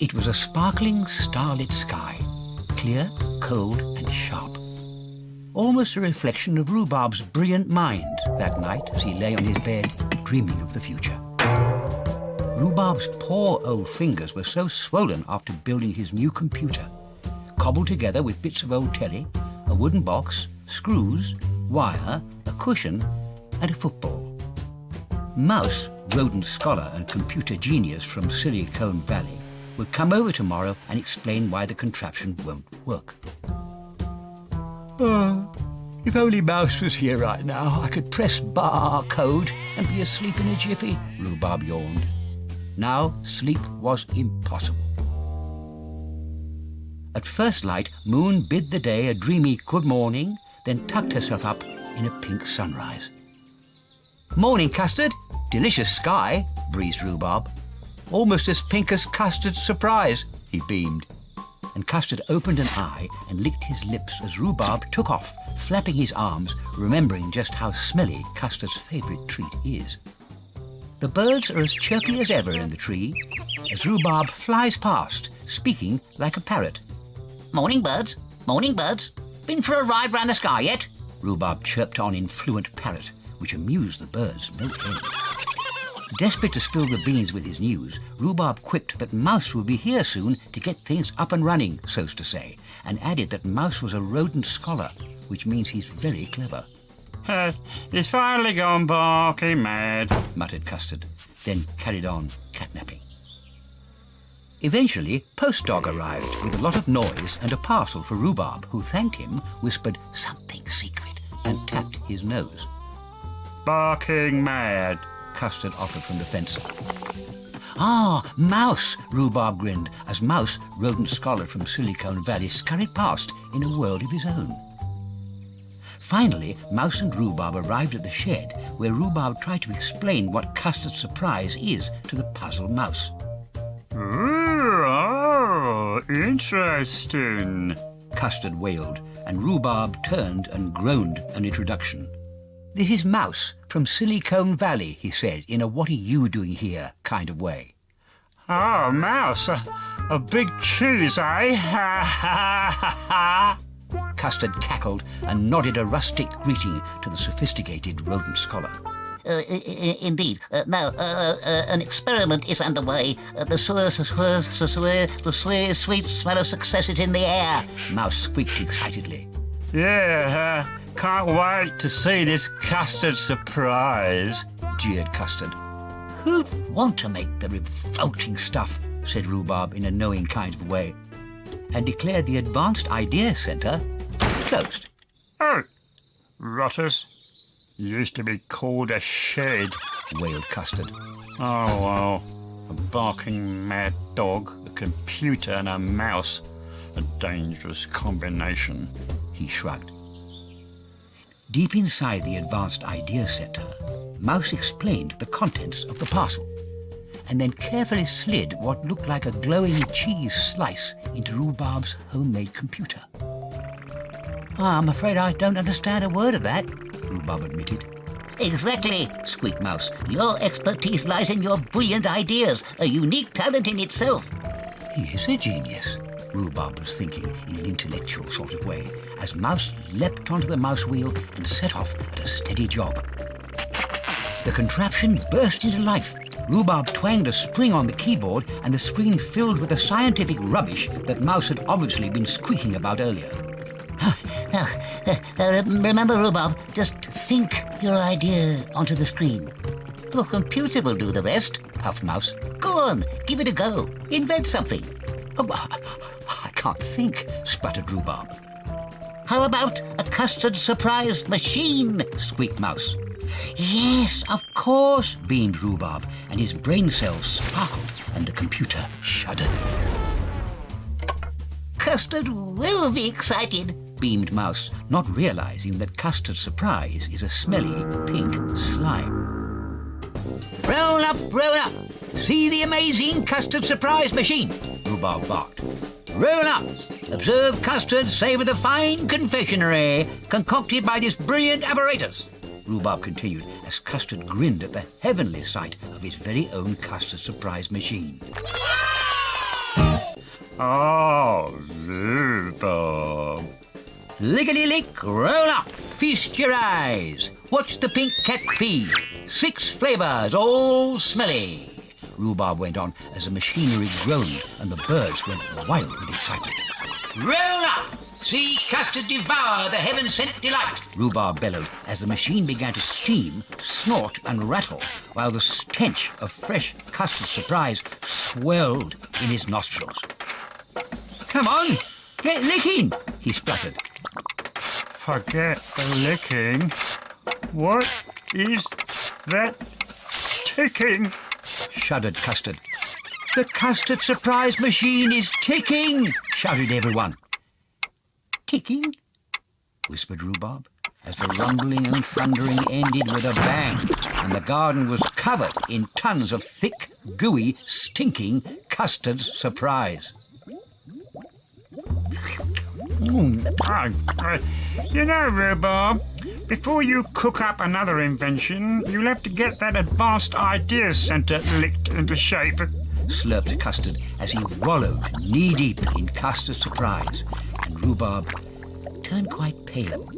It was a sparkling, starlit sky, clear, cold and sharp. Almost a reflection of Rhubarb's brilliant mind that night as he lay on his bed, dreaming of the future. Rhubarb's poor old fingers were so swollen after building his new computer, cobbled together with bits of old telly, a wooden box, screws, wire, a cushion and a football. Mouse, rodent scholar and computer genius from Silicon Valley, would come over tomorrow and explain why the contraption won't work. Oh, if only Mouse was here right now, I could press bar code and be asleep in a jiffy, Rhubarb yawned. Now sleep was impossible. At first light, Moon bid the day a dreamy good morning, then tucked herself up in a pink sunrise. Morning, Custard. Delicious sky, breezed Rhubarb. Almost as pink as Custard's surprise, he beamed. And Custard opened an eye and licked his lips as Rhubarb took off, flapping his arms, remembering just how smelly Custard's favourite treat is. The birds are as chirpy as ever in the tree as Rhubarb flies past, speaking like a parrot. Morning, birds. Morning, birds. Been for a ride round the sky yet? Rhubarb chirped on in fluent parrot, which amused the birds no end. Desperate to spill the beans with his news, Rhubarb quipped that Mouse would be here soon to get things up and running, so's to say, and added that Mouse was a rodent scholar, which means he's very clever. He's finally gone barking mad, muttered Custard, then carried on catnapping. Eventually, Post Dog arrived with a lot of noise and a parcel for Rhubarb, who thanked him, whispered something secret, and tapped his nose. Barking mad, Custard offered from the fence. Ah, Mouse, Rhubarb grinned, as Mouse, rodent scholar from Silicon Valley, scurried past in a world of his own. Finally, Mouse and Rhubarb arrived at the shed, where Rhubarb tried to explain what Custard's surprise is to the puzzled Mouse. Oh, interesting, Custard wailed, and Rhubarb turned and groaned an introduction. This is Mouse from Silicon Valley, he said, in a what-are-you-doing-here kind of way. Oh, Mouse, a big cheese, eh? Ha, ha, ha, ha. Custard cackled and nodded a rustic greeting to the sophisticated rodent scholar. Indeed. Now, an experiment is underway. The sweet smell of success is in the air. Mouse squeaked excitedly. Yeah, can't wait to see this Custard surprise, jeered Custard. Who'd want to make the revolting stuff, said Rhubarb in a knowing kind of way, and declared the Advanced Idea Centre closed. Oh, rotters. Used to be called a shed, wailed Custard. Oh, well, a barking mad dog, a computer and a mouse. A dangerous combination, he shrugged. Deep inside the Advanced Idea Centre, Mouse explained the contents of the parcel, and then carefully slid what looked like a glowing cheese slice into Rhubarb's homemade computer. I'm afraid I don't understand a word of that, Rhubarb admitted. Exactly, squeaked Mouse. Your expertise lies in your brilliant ideas, a unique talent in itself. He is a genius, Rhubarb was thinking in an intellectual sort of way, as Mouse leapt onto the mouse wheel and set off at a steady jog. The contraption burst into life. Rhubarb twanged a spring on the keyboard and the screen filled with the scientific rubbish that Mouse had obviously been squeaking about earlier. Remember, Rhubarb, just think your idea onto the screen. Your computer will do the rest, puffed Mouse. Go on, give it a go. Invent something. Oh, I can't think, spluttered Rhubarb. How about a Custard surprise machine? Squeaked Mouse. Yes, of course, beamed Rhubarb, and his brain cells sparkled and the computer shuddered. Custard will be excited, beamed Mouse, not realizing that Custard's surprise is a smelly pink slime. Roll up, roll up! See the amazing Custard surprise machine, Rhubarb barked. Roll up! Observe Custard savour the fine confectionery concocted by this brilliant apparatus, Rhubarb continued as Custard grinned at the heavenly sight of his very own Custard surprise machine. Oh, Roobarb. Lickety-lick, roll up, feast your eyes. Watch the pink cat feed. 6 flavours, all smelly. Rhubarb went on as the machinery groaned and the birds went wild with excitement. Roll up! See Custard devour the heaven-sent delight, Rhubarb bellowed as the machine began to steam, snort and rattle while the stench of fresh custard surprise swelled in his nostrils. Come on, get licking, he spluttered. Forget the licking. What is that ticking? Shuddered Custard. The custard surprise machine is ticking, shouted everyone. Ticking? Whispered Rhubarb, as the rumbling and thundering ended with a bang, and the garden was covered in tons of thick, gooey, stinking custard surprise. You know, Rhubarb, before you cook up another invention, you'll have to get that advanced ideas centre licked into shape. Slurped Custard as he wallowed knee-deep in custard surprise, and Rhubarb turned quite pale.